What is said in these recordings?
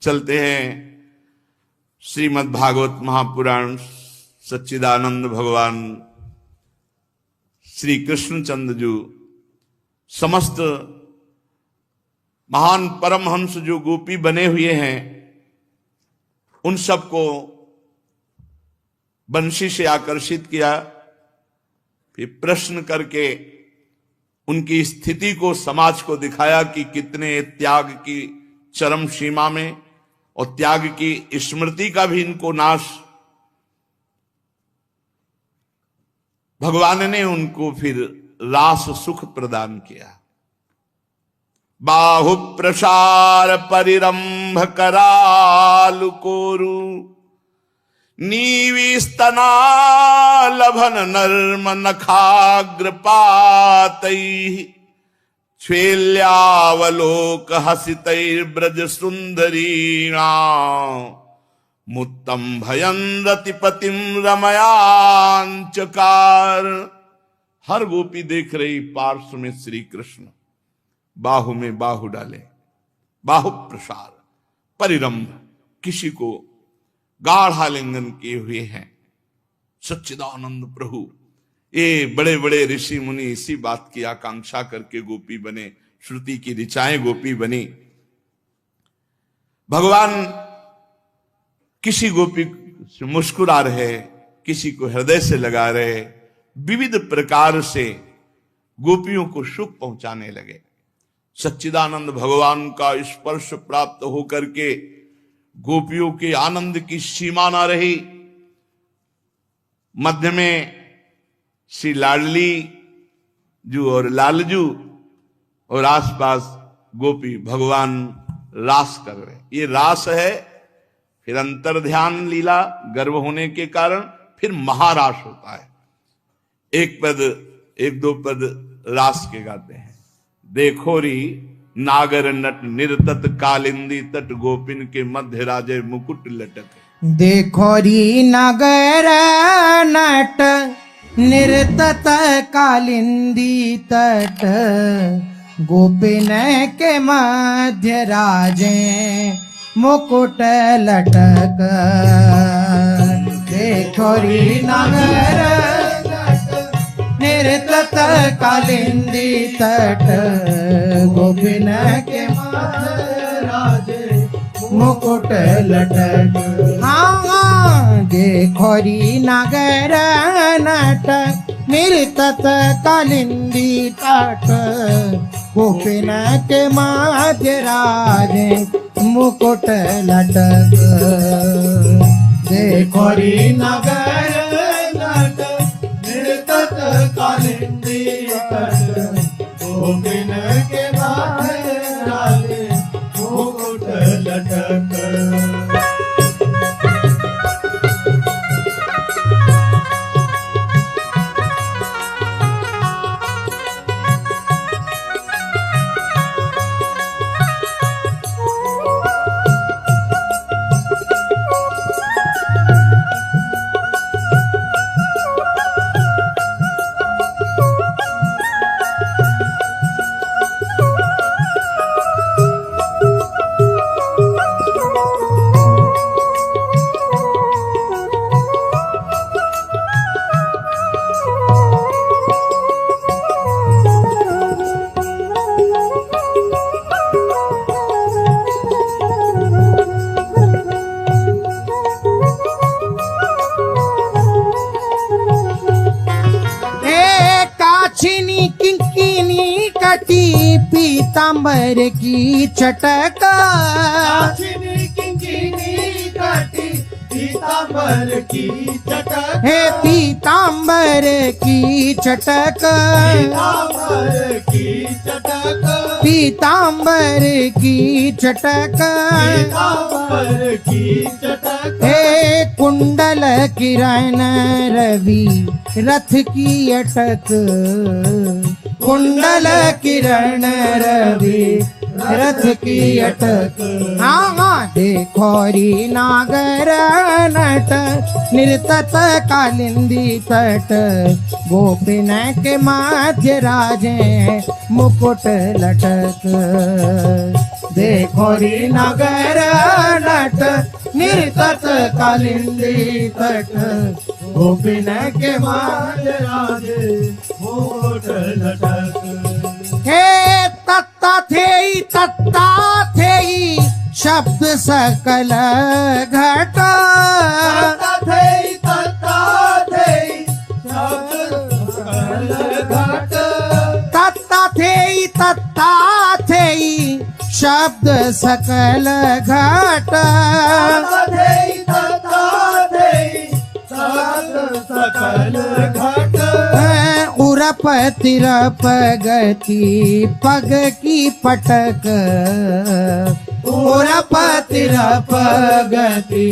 चलते हैं श्रीमद् भागवत महापुराण। सच्चिदानंद भगवान श्री कृष्णचंद्र जो समस्त महान परमहंस जो गोपी बने हुए हैं, उन सबको बंशी से आकर्षित किया, फिर प्रश्न करके उनकी स्थिति को समाज को दिखाया कि कितने त्याग की चरम सीमा में और त्याग की स्मृति का भी इनको नाश। भगवान ने उनको फिर रास सुख प्रदान किया। बाहु प्रसार परिरंभ करालु कोरु नीविस्तना लभन नर्म नखाग्र पातैः श्वेल्यावलोक हसितैर्ब्रज सुंदरीणां मुत्तम भयं रतिपतिं रमयांचकार। हर गोपी देख रही पार्श्व में श्री कृष्ण बाहु में बाहु डाले, बाहु प्रसार परिरंभ, किसी को गाढ़ालिंगन किए हुए हैं। सच्चिदानंद प्रभु, ये बड़े बड़े ऋषि मुनि इसी बात की आकांक्षा करके गोपी बने, श्रुति की ऋचाएं गोपी बनी। भगवान किसी गोपी से मुस्कुरा रहे, किसी को हृदय से लगा रहे, विविध प्रकार से गोपियों को सुख पहुंचाने लगे। सच्चिदानंद भगवान का स्पर्श प्राप्त होकर के गोपियों के आनंद की सीमा ना रही। मध्य में श्री लाडली जू और लालजू और आसपास गोपी भगवान रास कर रहे। ये रास है, फिर अंतर ध्यान लीला गर्भ होने के कारण फिर महारास होता है। एक दो पद रास के गाते हैं। देखो री नागर नट निर्तत कालिंदी तट गोपिन के मध्य राजे मुकुट लटक। देखो री नागर नट निर्तत कालिंदी तट गोपिन के मध्य राजे मुकुट लटक। देखो री नगर निर्तत कालिंदी तट गोपिन के मध्य राजे मुकुट लटक। हाँ, देखो री नगर नट निर्तत कालिंदी तट गोपिन के मध्य राजे मुकुट लटक। देखो री नगर नट निर्तत कालिंदी तट गोपिन के मध्य राजे मुकुट लटक। पीतांबर की चटक। पीतांबर की चटक। हे पीतांबर की चटक। पीतांबर की चटक। पीतांबर की चटक। पीतांबर की चटक। हे कुंडल किरण रवि रथ की अटक। कुंडल किरण रवि रथ की अटक। हाँ, देखो री नागर नट निर्तत कालिंदी तट गोपिन के मध्य राजे मुकुट लटक। देखो री नागर नट निर्तत कालिंदी तट गोपिन के माज राजे मोट लटक। हे तत्ता थेई शब्द सकल घट तत्ता थेई तत्ता थेई शब्द सकल घट सकल घट। उरप तिरप गति पग की पटक उरप तिरप गति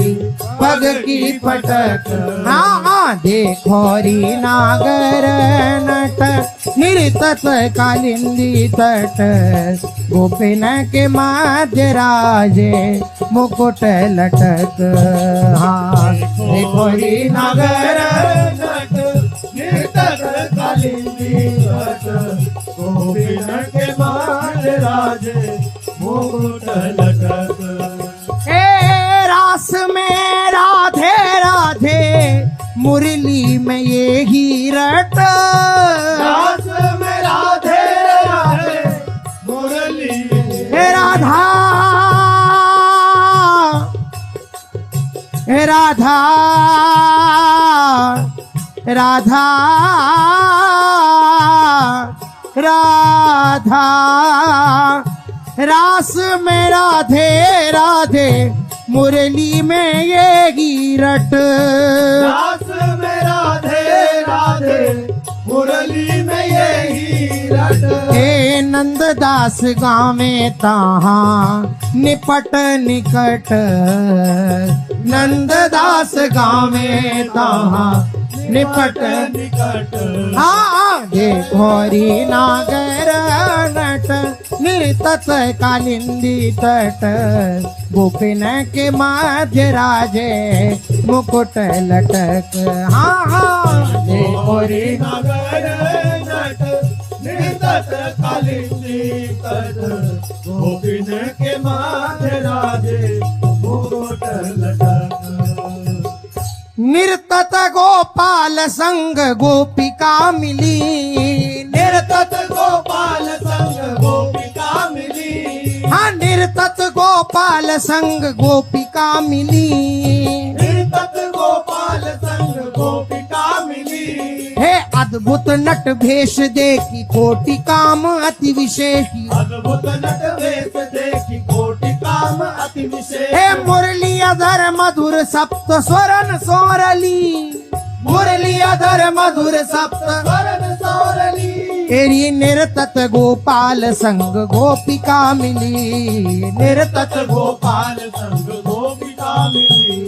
पग की पटक। हाँ देखो री नागर नट निर्तत कालिंदी तट गोपिन के माध्य राजे मुकुट लटक। हाँ देखो री नागर नट निर्तत कालिंदी तट गोपिन के माज राजे मुकुट लटक। हे रास में राधे राधे मुरली में ये ही रट रास में राधे राधे मुरली हे राधा हे राधा राधा राधा रास में राधे राधे मुरली में ये गिरट। रास में राधे राधे मुरली में यही रट। हे नंददास गावे ताहा निपट निकट नंददास गावे ताहा निपट निकट। हाँ देखो री नागर नट निर्तत कालिंदी तट गोपिन के माध्य राजे मुकुट लटक। हाँ देखो री नगर नट निर्तत कालिंदी तट गोपिन के माध्य राजे मुकुट लटक। निर्तत गोपाल संग गोपिका मिली निर्तत गोपाल संग गोपिका मिली। हाँ निर्तत गोपाल संग गोपिका मिली निर्तत गोपाल संग गोपिका मिली। हे अद्भुत नट भेष देखी कोटि काम अति विशेषी अद्भुत नट वेश देखी कोटि काम अति विशेष। हे मुरली अधर मधुर सप्त स्वरन सोरली मुरली अधर मधुर सप्त स्वरन सोरली। तेरी निर्तत गोपाल संग गोपिका मिली निर्तत गोपाल संग गोपिका मिली।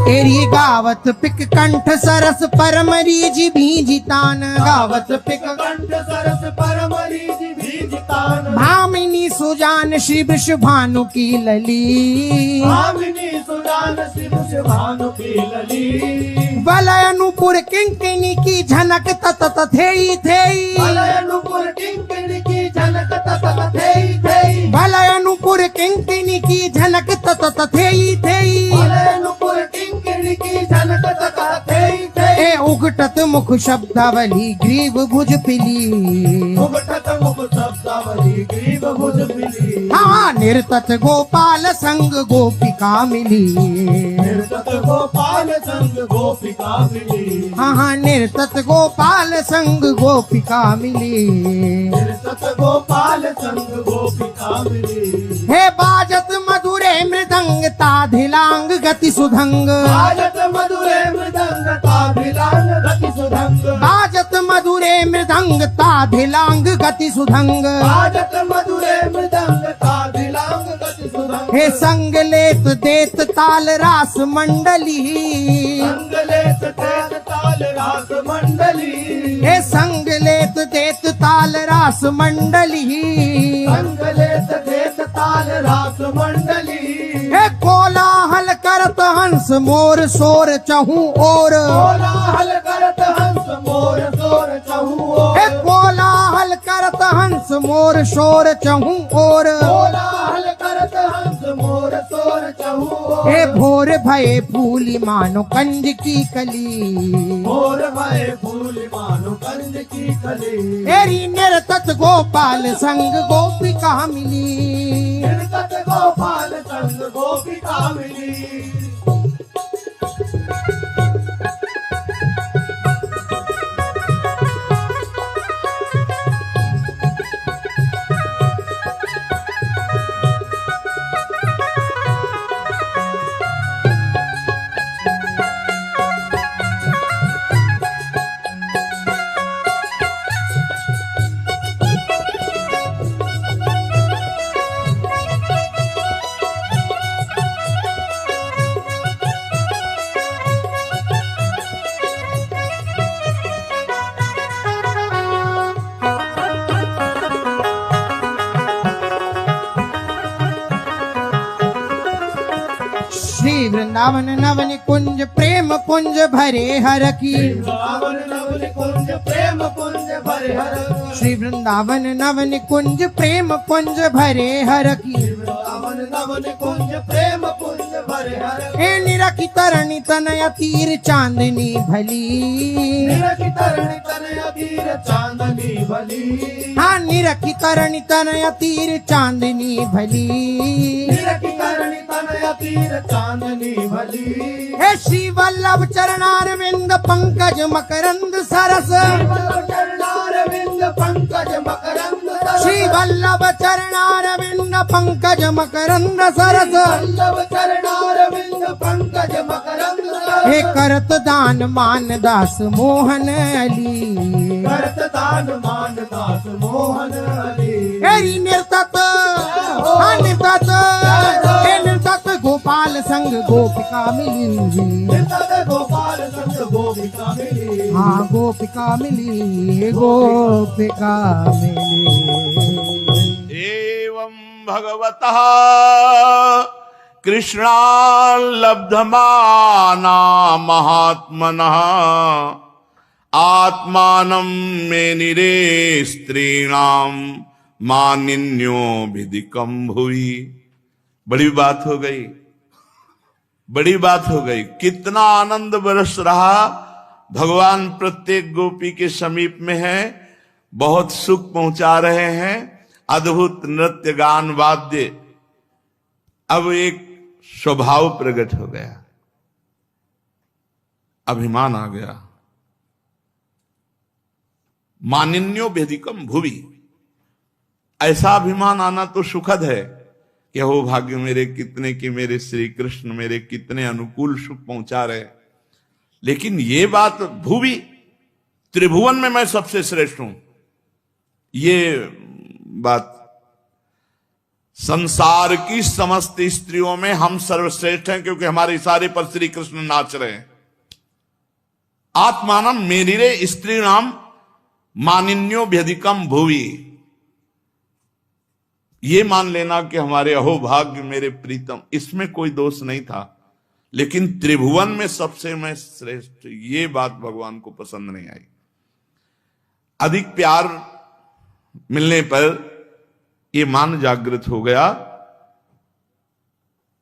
तेरी गावत पिक कंठ सरस परमरीज भीजितान गावत पिक कंठ सरस परमरीज भीजितान। भामिनी सुजान शिव भानु की लली भामिनी सुजान शिव भानु की लली। वलयनुपुर किंकिनी की झनक तत तथेई थेई वलयनुपुर किंकिनी की झनक तत थेई थेई। वलयनुपुर किंकिनी की झनक तत तथेई थेई वलयनुपुर किंकिनी की झनक तत थेई थेई। ए उगटत मुख शब्दावली ग्रीव भुज पिली उगटत मुख शब्दावली ग्रीव भुज पिली। हाँ निर्तत गोपाल संग गोपिका मिली निर्तत गोपाल संग गोपिका मिली। हाँ निर्तत गोपाल संग गोपिका मिली। निर्तत गोपाल संग गोपिका मिली। हे बाजत मधुरे ताधिलांग गति सुधंग बाजत मधुरे मृदंग ताभिलांग गति सुधंग बाजत मधुरे मृदंग ताधिलांग गति सुधंग बाजत मधुरे मृदंग ताभिलांग गति सुधंग हे संग लेत देत ताल रास मंडली संगलेत तेज ताल रास मंडली हे संग लेत देत ताल रास मंडली संगलेत देत ताल रास मंडली हे कोलाहल करत हंस मोर शोर चहु और कोलाहल करत हंस मोर शोर चहु हे कोलाहल करत हंस मोर शोर चहु और कोलाहल करत हंस मोर शोर चहु हे भोर भये फूली मानो कंज की कली मोर भय फूल मानो कंज की कली तेरी निरतत गोपाल संग गोपिका मिली निर्गत गोपाल संग गोपिका मिली श्री वृंदावन नवन कुंज प्रेम कुंज भरे हर की वृंदावन नवन कुंज प्रेम कुंज भरे हर श्री वृंदावन नवन कुंज प्रेम कुंज भरे हर की वृंदावन नवन कुंज प्रेम कुंज भरे हर हे निरखी तरणी तनय तीर चांदनी भली निरखी तरणी तनय तीर चांदनी भली हाँ निरखी तरणी तनय तीर चांदनी भली निरखी तरणी तनय तीर चांदनी भली हे श्री वल्लभ चरणार विंद पंकज मकरंद सरस चरणारविंद पंकज मकरंद सरस श्री वल्लभ चरणार विंद पंकज मकरंद सरस वल्लभ चरणारविंद पंकज मकरंद सरस हे करत दान मान दास मोहन अली करत दान मान दास मोहन अली हेरी निर्तत हाँ निर्तत हे निर्तत गोपाल संग गोपिका मिली निर्तत गोपाल संग गोपिका मिली हाँ गोपिका मिली गोपिका मिली एवं भगवतः कृष्णाल्लब्धमाना महात्मनः आत्मानं मेनिरे स्त्रीणां मानिन्योभिधिकं भुवि। बड़ी बात हो गई, बड़ी बात हो गई। कितना आनंद बरस रहा। भगवान प्रत्येक गोपी के समीप में है, बहुत सुख पहुंचा रहे हैं। अद्भुत नृत्य गान वाद्य। अब एक स्वभाव प्रकट हो गया, अभिमान आ गया। मानिन्यो भेदिकम भुवि, ऐसा अभिमान आना तो सुखद है कि हो भाग्य मेरे कितने कि मेरे श्री कृष्ण मेरे कितने अनुकूल सुख पहुंचा रहे। लेकिन ये बात भुवि, त्रिभुवन में मैं सबसे श्रेष्ठ हूं, ये बात संसार की समस्त स्त्रियों में हम सर्वश्रेष्ठ हैं, क्योंकि हमारे इशारे पर श्री कृष्ण नाच रहे हैं। आत्मानम मेनिरे स्त्रीणाम मानिन्यो व्यधिकम भुवि। ये मान लेना कि हमारे अहोभाग्य मेरे प्रीतम, इसमें कोई दोष नहीं था, लेकिन त्रिभुवन में सबसे मैं श्रेष्ठ, ये बात भगवान को पसंद नहीं आई। अधिक प्यार मिलने पर ये मान जागृत हो गया।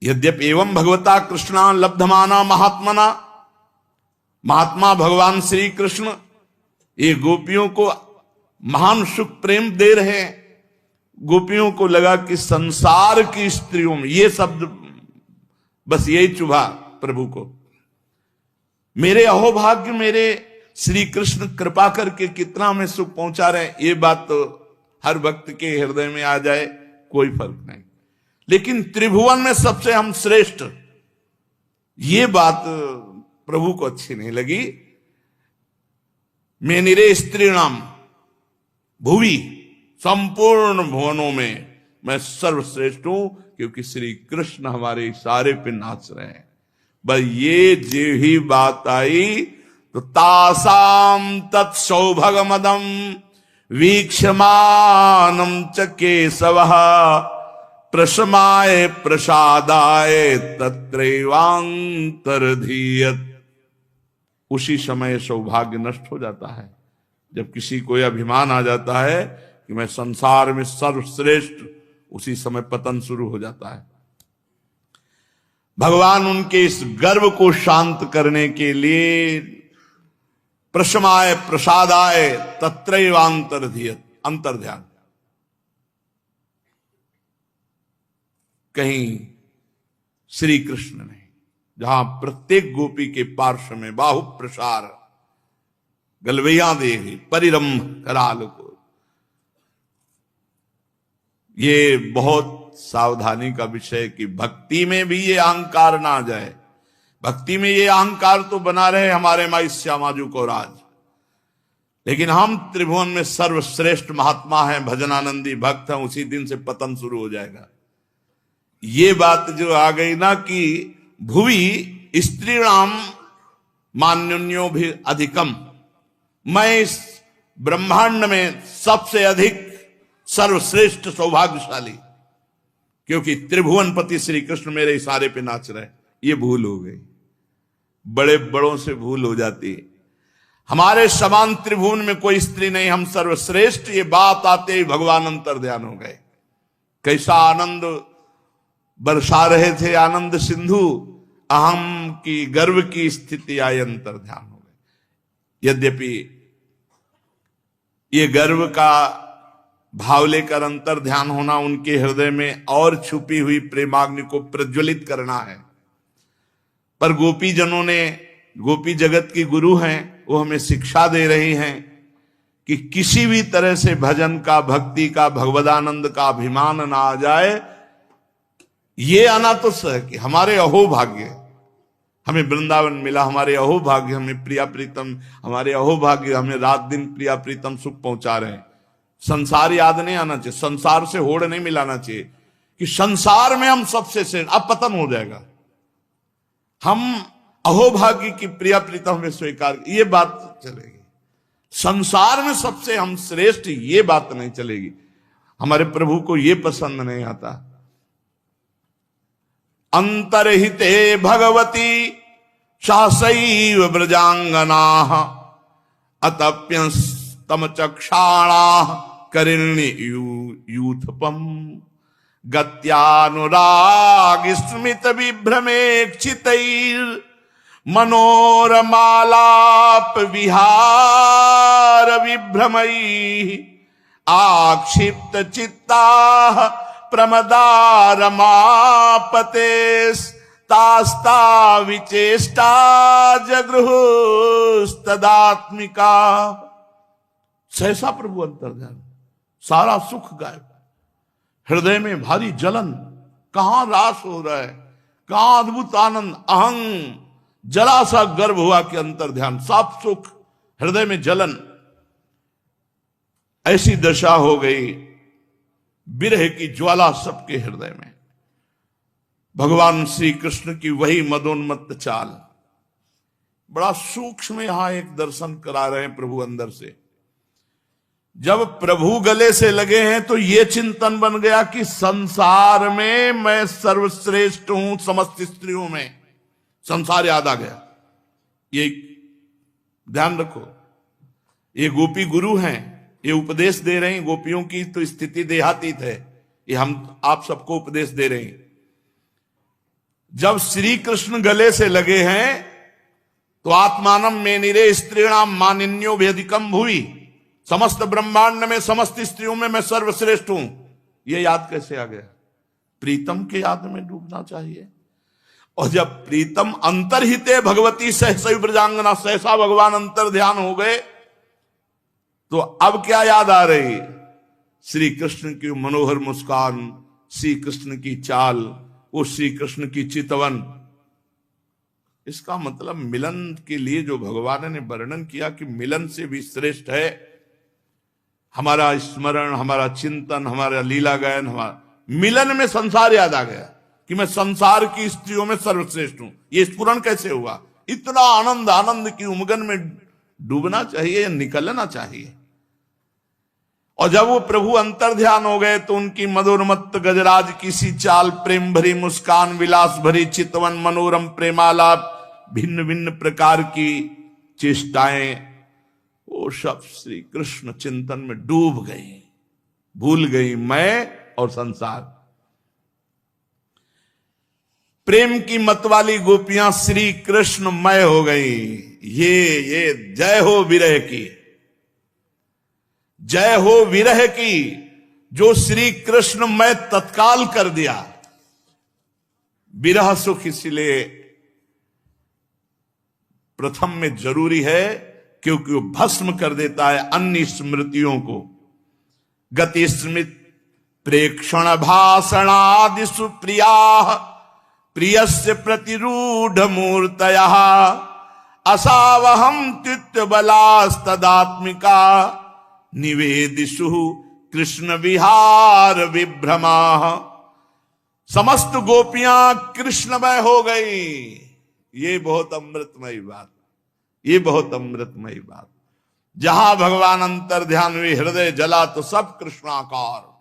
यद्यपि एवं भगवता कृष्णा लब्धमाना महात्मना, महात्मा भगवान श्री कृष्ण ये गोपियों को महान सुख प्रेम दे रहे हैं। गोपियों को लगा कि संसार की स्त्रियों में, ये शब्द बस यही चुभा प्रभु को, मेरे अहोभाग्य मेरे श्री कृष्ण कृपा करके कितना हमें सुख पहुंचा रहे हैं। ये बात तो हर भक्त के हृदय में आ जाए कोई फर्क नहीं, लेकिन त्रिभुवन में सबसे हम श्रेष्ठ, ये बात प्रभु को अच्छी नहीं लगी। मेनिरे स्त्रीणाम भुवि, संपूर्ण भुवनों में मैं सर्वश्रेष्ठ हूं, क्योंकि श्री कृष्ण हमारे इशारे पे नाच रहे हैं। बस ये जो ही बात आई तो तासाम तत्सौभगमदम वीक्षमानम च केशवः प्रशमाय प्रसादाय तत्रैवांतर्धीयत। उसी समय सौभाग्य नष्ट हो जाता है, जब किसी को यह अभिमान आ जाता है कि मैं संसार में सर्वश्रेष्ठ, उसी समय पतन शुरू हो जाता है। भगवान उनके इस गर्व को शांत करने के लिए प्रशमाय प्रसादाय तत्रैवांतर्धीयत, अंतर्ध्यान। कहीं श्री कृष्ण ने जहां प्रत्येक गोपी के पार्श्व में बाहु प्रसार गलवैया दे परिरंभ कराल को, ये बहुत सावधानी का विषय कि भक्ति में भी ये अहंकार ना आ जाए। भक्ति में ये अहंकार तो बना रहे हमारे माई श्यामाजू को राज, लेकिन हम त्रिभुवन में सर्वश्रेष्ठ महात्मा हैं, भजनानंदी भक्त हैं, उसी दिन से पतन शुरू हो जाएगा। ये बात जो आ गई ना कि भुवि स्त्रीणाम मान्योन्यो भी अधिकम, मैं इस ब्रह्मांड में सबसे अधिक सर्वश्रेष्ठ सौभाग्यशाली, क्योंकि त्रिभुवनपति श्री कृष्ण मेरे इशारे पे नाच रहे। ये भूल हो गई, बड़े बड़ों से भूल हो जाती है। हमारे समान त्रिभुवन में कोई स्त्री नहीं, हम सर्वश्रेष्ठ, ये बात आते ही भगवान अंतर्ध्यान हो गए। कैसा आनंद बरसा रहे थे, आनंद सिंधु, अहम की गर्व की स्थिति आई, अंतर्ध्यान हो गए। यद्यपि ये गर्व का भाव लेकर अंतर्ध्यान होना उनके हृदय में और छुपी हुई प्रेमाग्नि को प्रज्वलित करना है, पर गोपी जनों ने, गोपी जगत की गुरु हैं, वो हमें शिक्षा दे रही हैं कि किसी भी तरह से भजन का, भक्ति का, भगवदानंद का अभिमान ना आ जाए। ये आना तो सह कि हमारे अहोभाग्य, हमें वृंदावन मिला, हमारे अहोभाग्य, हमें प्रिया प्रीतम, हमारे अहोभाग्य हमें रात दिन प्रिया प्रीतम सुख पहुंचा रहे हैं। संसार याद नहीं आना चाहिए, संसार से होड़ नहीं मिलाना चाहिए कि संसार में हम सबसे श्रेष्ठ, अब पतन हो जाएगा। हम अहोभाग्य की प्रिया प्रीतम में स्वीकार, ये बात चलेगी। संसार में सबसे हम श्रेष्ठ, ये बात नहीं चलेगी। हमारे प्रभु को ये पसंद नहीं आता। अंतरहिते भगवती शासैव ब्रजांगना अतप्यस्तम चक्षाणा करिणी यूथपम गत्यानुराग स्मित विभ्रमेक्षितैर मनोरमालाप विहार विभ्रमैः आक्षिप्त चित्ता प्रमदारमापतेस्तास्ता विचेष्टा जगृहुस्तदात्मिका। सहसा प्रभु अंतर्ध्यान, सारा सुख गायब, हृदय में भारी जलन, कहां रास हो रहा है, कहां अद्भुत आनंद, अहं जला सा गर्भ हुआ कि अंतर्ध्यान, साफ सुख, हृदय में जलन। ऐसी दशा हो गई, विरह की ज्वाला सबके हृदय में। भगवान श्री कृष्ण की वही मदोन्मत्त चाल, बड़ा सूक्ष्म यहां एक दर्शन करा रहे हैं प्रभु अंदर से। जब प्रभु गले से लगे हैं तो यह चिंतन बन गया कि संसार में मैं सर्वश्रेष्ठ हूं, समस्त स्त्रियों में। संसार याद आ गया। ये ध्यान रखो, ये गोपी गुरु हैं, ये उपदेश दे रहे हैं। गोपियों की तो स्थिति देहातीत है, ये हम आप सबको उपदेश दे रहे हैं। जब श्री कृष्ण गले से लगे हैं तो आत्मानम में निरे स्त्रीणाम मानिन्यो भेदिकम भुवि, समस्त ब्रह्मांड में, समस्त स्त्रियों में मैं सर्वश्रेष्ठ हूं। यह याद कैसे आ गया? प्रीतम के याद में डूबना चाहिए। और जब प्रीतम अंतर्हिते भगवती सहसा ब्रजांगना, सहसा भगवान अंतर ध्यान हो गए, तो अब क्या याद आ रही? श्री कृष्ण की मनोहर मुस्कान, श्री कृष्ण की चाल, वो श्री कृष्ण की चितवन। इसका मतलब मिलन के लिए जो भगवान ने वर्णन किया कि मिलन से भी श्रेष्ठ है हमारा स्मरण, हमारा चिंतन, हमारा लीला गायन। हमारा मिलन में संसार याद आ गया कि मैं संसार की स्त्रियों में सर्वश्रेष्ठ हूं। ये स्फुरण कैसे हुआ? इतना आनंद, आनंद की उमगन में डूबना चाहिए या निकलना चाहिए। और जब वो प्रभु अंतर ध्यान हो गए तो उनकी मधुरमत्त गजराज की सी चाल, प्रेम भरी मुस्कान, विलास भरी चितवन, मनोरम प्रेमालाप, भिन्न भिन्न प्रकार की चेष्टाएं, वो सब श्री कृष्ण चिंतन में डूब गई, भूल गई मैं और संसार। प्रेम की मत वाली गोपियां श्री कृष्णमय हो गई। ये जय हो विरह की, जय हो विरह की, जो श्री कृष्णमय तत्काल कर दिया। विरह सुख इसलिए प्रथम में जरूरी है क्योंकि वो भस्म कर देता है अन्य स्मृतियों को। गति स्मृत प्रेक्षण भाषणादि सुप्रिया प्रियस्य प्रतिरूढ़ मूर्तया असावहम तित्व बलास्तदात्मिका निवेदिषु कृष्ण विहार विभ्रमा। समस्त गोपियां कृष्णमय हो गई। ये बहुत अमृतमयी बात, ये बहुत अमृतमयी बात। जहां भगवान अंतर ध्यान में हृदय जला तो सब कृष्णाकार।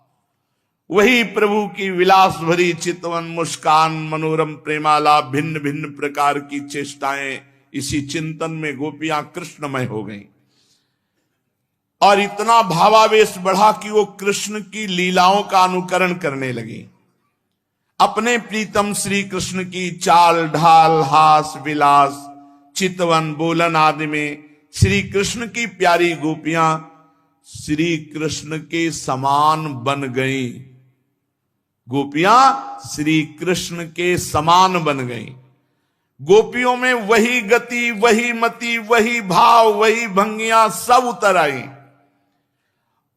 वही प्रभु की विलास भरी चितवन, मुस्कान, मनोरम प्रेमालाप, भिन्न भिन्न प्रकार की चेष्टाएं, इसी चिंतन में गोपियां कृष्णमय हो गईं। और इतना भावावेश बढ़ा कि वो कृष्ण की लीलाओं का अनुकरण करने लगी। अपने प्रीतम श्री कृष्ण की चाल ढाल, हास विलास, चितवन, बोलन आदि में श्री कृष्ण की प्यारी गोपियां श्री कृष्ण के समान बन गईं। गोपियां श्री कृष्ण के समान बन गईं। गोपियों में वही गति, वही मति, वही भाव, वही भंगियां सब उतर आई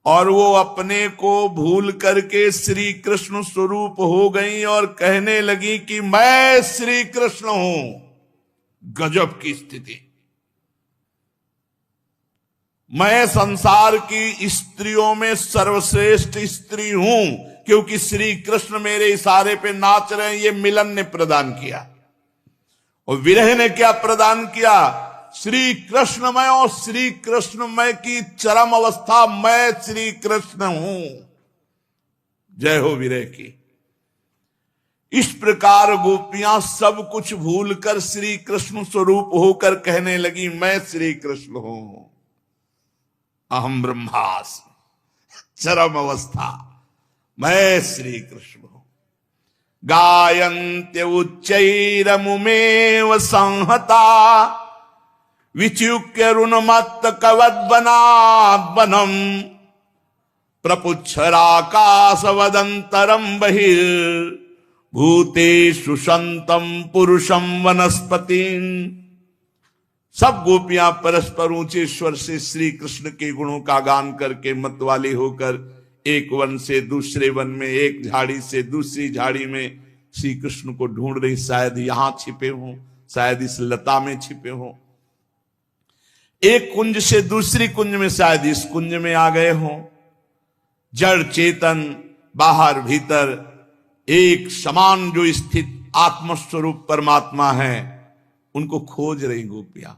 और वो अपने को भूल करके श्री कृष्ण स्वरूप हो गई और कहने लगी कि मैं श्री कृष्ण हूं। गजब की स्थिति। मैं संसार की स्त्रियों में सर्वश्रेष्ठ स्त्री हूं क्योंकि श्री कृष्ण मेरे इशारे पे नाच रहे हैं। ये मिलन ने प्रदान किया। और विरह ने क्या प्रदान किया? श्री कृष्णमय और श्री कृष्णमय की चरम अवस्था, मैं श्री कृष्ण हूं। जय हो विरह की। इस प्रकार गोपियां सब कुछ भूलकर श्री कृष्ण स्वरूप होकर कहने लगी मैं श्री कृष्ण हूं। अहम ब्रह्मास्मि, चरम अवस्था, मैं श्री कृष्ण हूं। गायन्त्य उच्चैरमुमेव संहता विच्युक्य रुणमत्त कवद्वनाद् वनम् प्रपुच्छराकाशवदन्तरं बहिर्भूतेषु सन्तं पुरुषं वनस्पतिं। सब गोपियां परस्पर ऊंचे स्वर से श्री कृष्ण के गुणों का गान करके मतवाली होकर एक वन से दूसरे वन में, एक झाड़ी से दूसरी झाड़ी में श्री कृष्ण को ढूंढ रही। शायद यहां छिपे हों, शायद इस लता में छिपे हों, एक कुंज से दूसरी कुंज में, शायद इस कुंज में आ गए हों। जड़ चेतन बाहर भीतर एक समान जो स्थित आत्मस्वरूप परमात्मा है, उनको खोज रही गोपियां।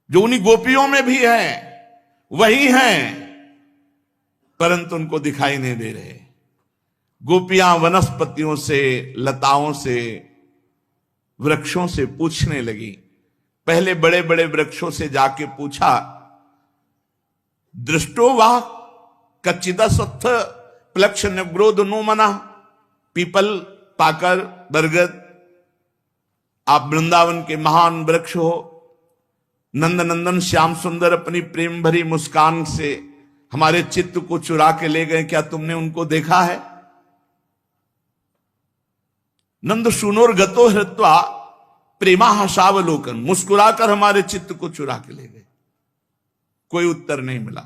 जो उन्हीं गोपियों में भी हैं वही हैं, परंतु उनको दिखाई नहीं दे रहे। गोपियां वनस्पतियों से, लताओं से, वृक्षों से पूछने लगी। पहले बड़े बड़े वृक्षों से जाके पूछा, दृष्टो वाह कच्चिदस्थ प्लक्ष निग्रोध नो मना। पीपल, पाकर, बरगद, आप वृंदावन के महान वृक्ष हो। नंद नंदन श्याम सुंदर अपनी प्रेम भरी मुस्कान से हमारे चित्त को चुरा के ले गए, क्या तुमने उनको देखा है? नंद सुनोर गतो हृत्वा प्रेमा हसावलोकन, मुस्कुराकर हमारे चित्त को चुरा के ले गए। कोई उत्तर नहीं मिला।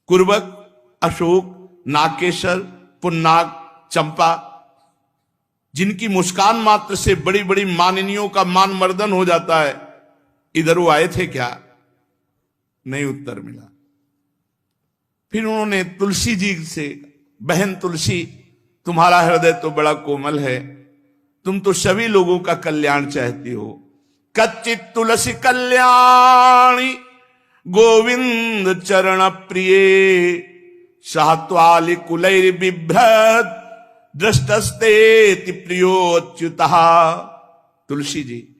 कुर्बक, अशोक, नागेश्वर, पुन्नाग, चंपा, जिनकी मुस्कान मात्र से बड़ी बड़ी माननियों का मान मर्दन हो जाता है, इधर वो आए थे क्या? नहीं उत्तर मिला। फिर उन्होंने तुलसी जी से, बहन तुलसी, तुम्हारा हृदय तो बड़ा कोमल है, तुम तो सभी लोगों का कल्याण चाहती हो। कच्चित तुलसी कल्याणी गोविंद चरण प्रिय, सहत्वालि कुलैर बिभ्रत दृष्टस्ते प्रियोच्युतः। तुलसी जी,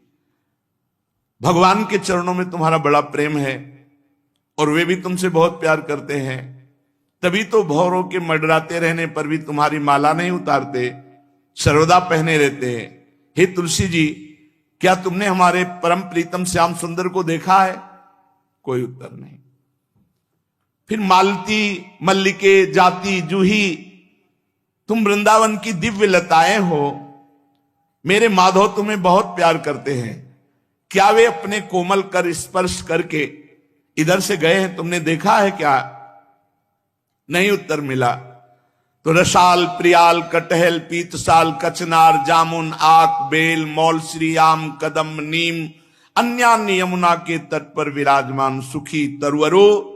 भगवान के चरणों में तुम्हारा बड़ा प्रेम है और वे भी तुमसे बहुत प्यार करते हैं, तभी तो भौरों के मडराते रहने पर भी तुम्हारी माला नहीं उतारते, सर्वदा पहने रहते हैं। हे तुलसी जी, क्या तुमने हमारे परम प्रीतम श्याम सुंदर को देखा है? कोई उत्तर नहीं। फिर मालती, मल्लिके, जाति, जूही, तुम वृंदावन की दिव्य लताएं हो, मेरे माधव तुम्हें बहुत प्यार करते हैं, क्या वे अपने कोमल कर स्पर्श करके इधर से गए हैं? तुमने देखा है क्या? नहीं उत्तर मिला। तो रसाल, प्रियाल, कटहल, पीतसाल, कचनार, जामुन, आक, बेल, मौलश्री, आम, कदम, नीम, अन्यान्य यमुना के तट पर विराजमान सुखी तरुवरो,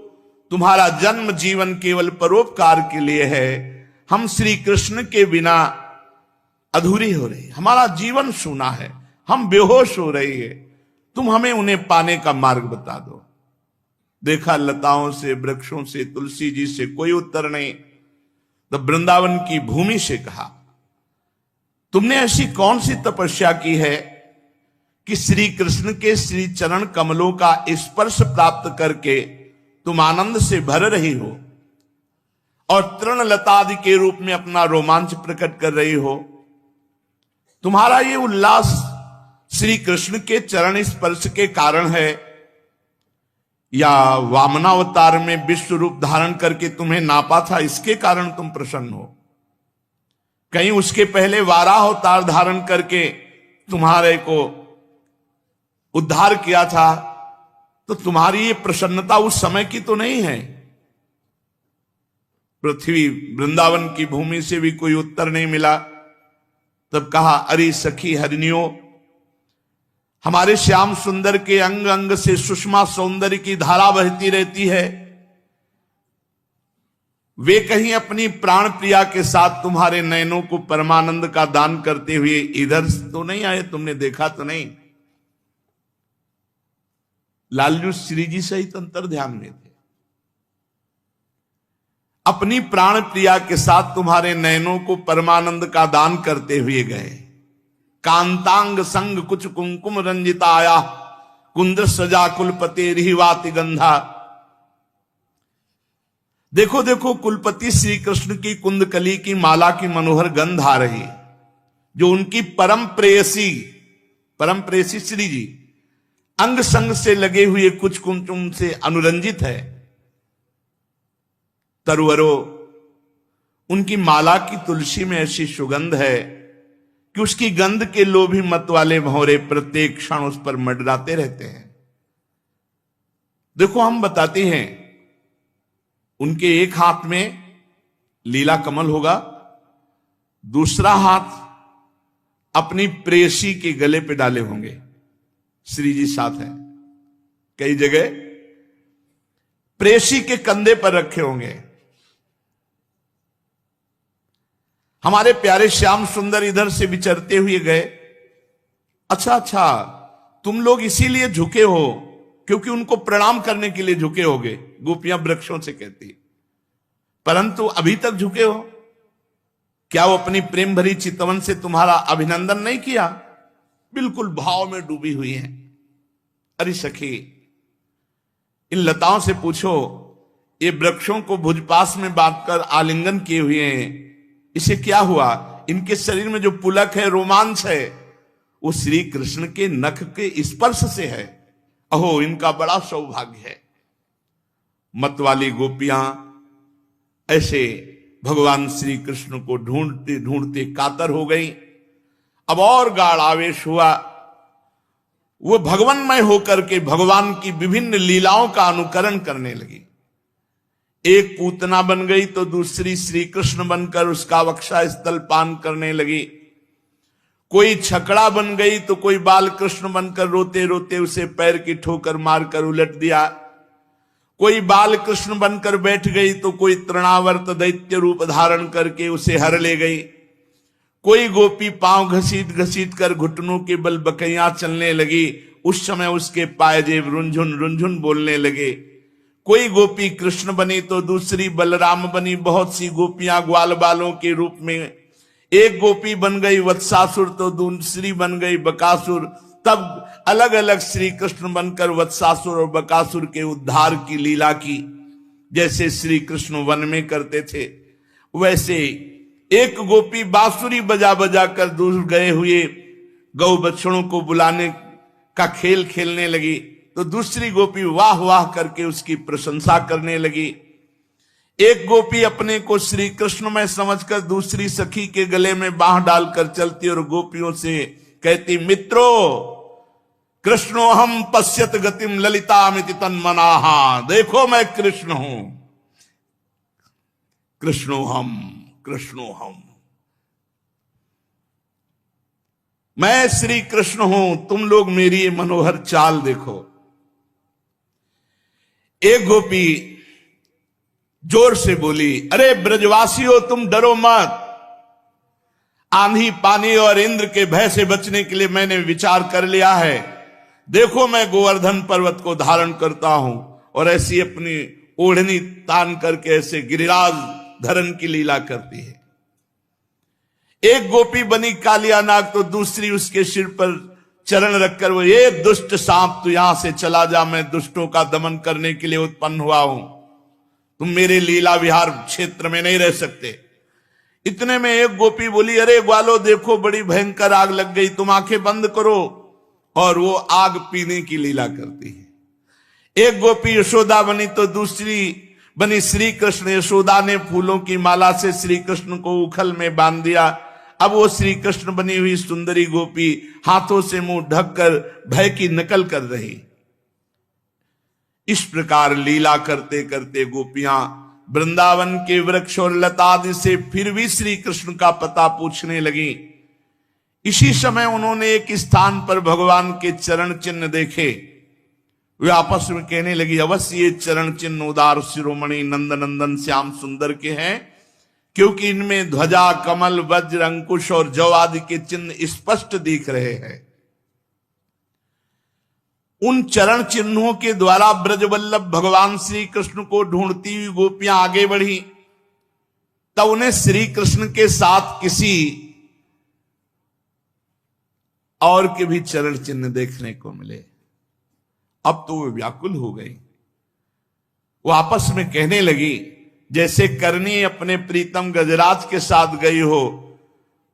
तुम्हारा जन्म जीवन केवल परोपकार के लिए है। हम श्री कृष्ण के बिना अधूरी हो रही, हमारा जीवन सूना है, हम बेहोश हो रही है, तुम हमें उन्हें पाने का मार्ग बता दो। देखा लताओं से, वृक्षों से, तुलसी जी से कोई उत्तर नहीं। तो वृंदावन की भूमि से कहा, तुमने ऐसी कौन सी तपस्या की है कि श्री कृष्ण के श्री चरण कमलों का स्पर्श प्राप्त करके तुम आनंद से भर रही हो और तृण लतादि के रूप में अपना रोमांच प्रकट कर रही हो? तुम्हारा ये उल्लास श्री कृष्ण के चरण स्पर्श के कारण है या वामनावतार में विश्व रूप धारण करके तुम्हें नापा था इसके कारण तुम प्रसन्न हो? कहीं उसके पहले वाराह अवतार धारण करके तुम्हारे को उद्धार किया था, तो तुम्हारी ये प्रसन्नता उस समय की तो नहीं है। पृथ्वी, वृंदावन की भूमि से भी कोई उत्तर नहीं मिला। तब कहा, अरे सखी हरिणियों, हमारे श्याम सुंदर के अंग अंग से सुषमा सौंदर्य की धारा बहती रहती है, वे कहीं अपनी प्राण प्रिया के साथ तुम्हारे नयनों को परमानंद का दान करते हुए इधर तो नहीं आए? तुमने देखा तो नहीं? लालजू श्री जी सहित अंतर ध्यान में थे। अपनी प्राण प्रिया के साथ तुम्हारे नयनों को परमानंद का दान करते हुए गए। कांतांग संग कुछ कुंकुम रंजिताया, कुंद सजा कुलपति रिवाति गंधा। देखो देखो, कुलपति श्री कृष्ण की कुंदकली की माला की मनोहर गंध आ रही, जो उनकी परम प्रेयसी श्री जी अंग संग से लगे हुए कुछ कुंकुम से अनुरंजित है। तरुवरो, उनकी माला की तुलसी में ऐसी सुगंध है कि उसकी गंध के लोभी मत वाले भंवरे प्रत्येक क्षण उस पर मंडराते रहते हैं। देखो, हम बताते हैं, उनके एक हाथ में लीला कमल होगा, दूसरा हाथ अपनी प्रेयसी के गले पे डाले होंगे। श्री जी साथ हैं, कई जगह प्रेयसी के कंधे पर रखे होंगे। हमारे प्यारे श्याम सुंदर इधर से विचरते हुए गए। अच्छा, तुम लोग इसीलिए झुके हो क्योंकि उनको प्रणाम करने के लिए झुके होगे, गोपियां वृक्षों से कहती। परंतु अभी तक झुके हो? क्या वो अपनी प्रेम भरी चितवन से तुम्हारा अभिनंदन नहीं किया? बिल्कुल भाव में डूबी हुई हैं। अरे सखी, इन लताओं से पूछो, ये वृक्षों को भुजपास में बांधकर आलिंगन किए हुए हैं, इसे क्या हुआ? इनके शरीर में जो पुलक है, रोमांच है, वो श्री कृष्ण के नख के स्पर्श से है। अहो, इनका बड़ा सौभाग्य है। मतवाली गोपियां ऐसे भगवान श्री कृष्ण को ढूंढते ढूंढते कातर हो गई। अब और गाढ़ आवेश हुआ। वो भगवन्मय होकर के भगवान की विभिन्न लीलाओं का अनुकरण करने लगी। एक पूतना बन गई तो दूसरी श्री कृष्ण बनकर उसका वक्षा स्थल पान करने लगी। कोई छकड़ा बन गई तो कोई बाल कृष्ण बनकर रोते रोते उसे पैर की ठोकर मारकर उलट दिया। कोई बाल कृष्ण बनकर बैठ गई तो कोई तृणावर्त दैत्य रूप धारण करके उसे हर ले गई। कोई गोपी पांव घसीट घसीट कर घुटनों के बल बकैया चलने लगी। उस समय उसके पायजेब रुंझुन रुंझुन बोलने लगे। कोई गोपी कृष्ण बनी तो दूसरी बलराम बनी। बहुत सी गोपियां ग्वाल बालों के रूप में, एक गोपी बन गई वत्सासुर तो दूसरी बन गई बकासुर। तब अलग अलग श्री कृष्ण बनकर वत्सासुर और बकासुर के उद्धार की लीला की। जैसे श्री कृष्ण वन में करते थे वैसे एक गोपी बांसुरी बजा बजा कर दूर गए हुए गौ बछड़ों को बुलाने का खेल खेलने लगी तो दूसरी गोपी वाह वाह करके उसकी प्रशंसा करने लगी। एक गोपी अपने को श्री कृष्ण में समझकर दूसरी सखी के गले में बांह डालकर चलती और गोपियों से कहती, मित्रों कृष्णो हम पश्यत गतिम ललितामिति तन्मनाहा। देखो मैं कृष्ण हूं, कृष्णो हम, कृष्णो हम, मैं श्री कृष्ण हूं, तुम लोग मेरी ये मनोहर चाल देखो। एक गोपी जोर से बोली, अरे ब्रजवासियों तुम डरो मत। आंधी पानी और इंद्र के भय से बचने के लिए मैंने विचार कर लिया है। देखो मैं गोवर्धन पर्वत को धारण करता हूं और ऐसी अपनी ओढ़नी तान करके ऐसे गिरिराज धरण की लीला करती है। एक गोपी बनी कालिया नाग तो दूसरी उसके सिर पर चरण रखकर वो, ये दुष्ट सांप तू यहां से चला जा, मैं दुष्टों का दमन करने के लिए उत्पन्न हुआ हूं, तुम मेरे लीला विहार क्षेत्र में नहीं रह सकते। इतने में एक गोपी बोली, अरे ग्वालो देखो बड़ी भयंकर आग लग गई, तुम आंखें बंद करो। और वो आग पीने की लीला करती है। एक गोपी यशोदा बनी तो दूसरी बनी श्री कृष्ण। यशोदा ने फूलों की माला से श्री कृष्ण को उखल में बांध दिया। अब वो श्री कृष्ण बनी हुई सुंदरी गोपी हाथों से मुंह ढककर भय की नकल कर रही। इस प्रकार लीला करते करते गोपियां वृंदावन के वृक्ष और लता आदि से फिर भी श्री कृष्ण का पता पूछने लगी। इसी समय उन्होंने एक स्थान पर भगवान के चरण चिन्ह देखे। वे आपस में कहने लगी, अवश्य ये चरण चिन्ह उदार शिरोमणि नंद नंदन श्याम सुंदर के हैं, क्योंकि इनमें ध्वजा कमल वज्र अंकुश और जौ आदि के चिन्ह स्पष्ट दिख रहे हैं। उन चरण चिन्हों के द्वारा ब्रजवल्लभ भगवान श्री कृष्ण को ढूंढती हुई गोपियां आगे बढ़ी। तब उन्हें श्री कृष्ण के साथ किसी और के भी चरण चिन्ह देखने को मिले। अब तो वे व्याकुल हो गई। वो आपस में कहने लगी, जैसे करनी अपने प्रीतम गजराज के साथ गई हो,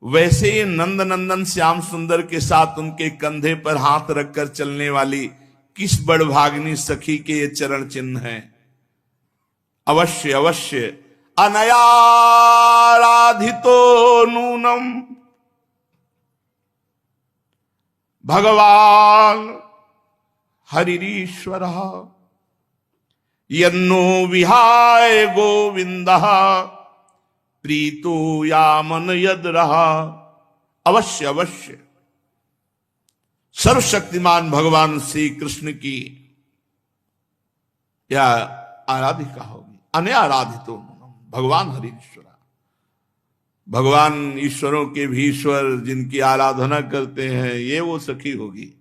वैसे ही नंद नंदन श्याम सुंदर के साथ उनके कंधे पर हाथ रखकर चलने वाली किस बड़भाग्नि सखी के ये चरण चिन्ह हैं। अवश्य अवश्य अनया राधितो नूनम भगवान हरिरीश्वर यन्नो विहाय गोविंद प्रीतो यामन यद रहा। अवश्य अवश्य सर्वशक्तिमान भगवान श्री कृष्ण की या आराधिका होगी। अनयाराधितो भगवान हरिश्वर, भगवान ईश्वरों के भी ईश्वर जिनकी आराधना करते हैं, ये वो सखी होगी।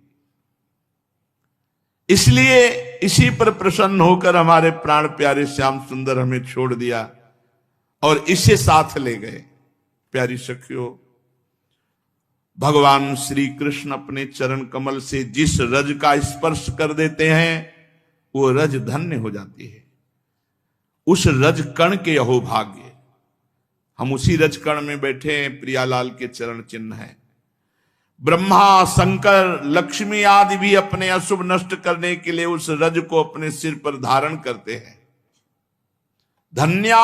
इसलिए इसी पर प्रसन्न होकर हमारे प्राण प्यारे श्याम सुंदर हमें छोड़ दिया और इसे साथ ले गए। प्यारी सखियों, भगवान श्री कृष्ण अपने चरण कमल से जिस रज का स्पर्श कर देते हैं वो रज धन्य हो जाती है। उस रज कण के अहोभाग्य, हम उसी रज कण में बैठे हैं। प्रियालाल के चरण चिन्ह है। ब्रह्मा शंकर लक्ष्मी आदि भी अपने अशुभ नष्ट करने के लिए उस रज को अपने सिर पर धारण करते हैं। धन्या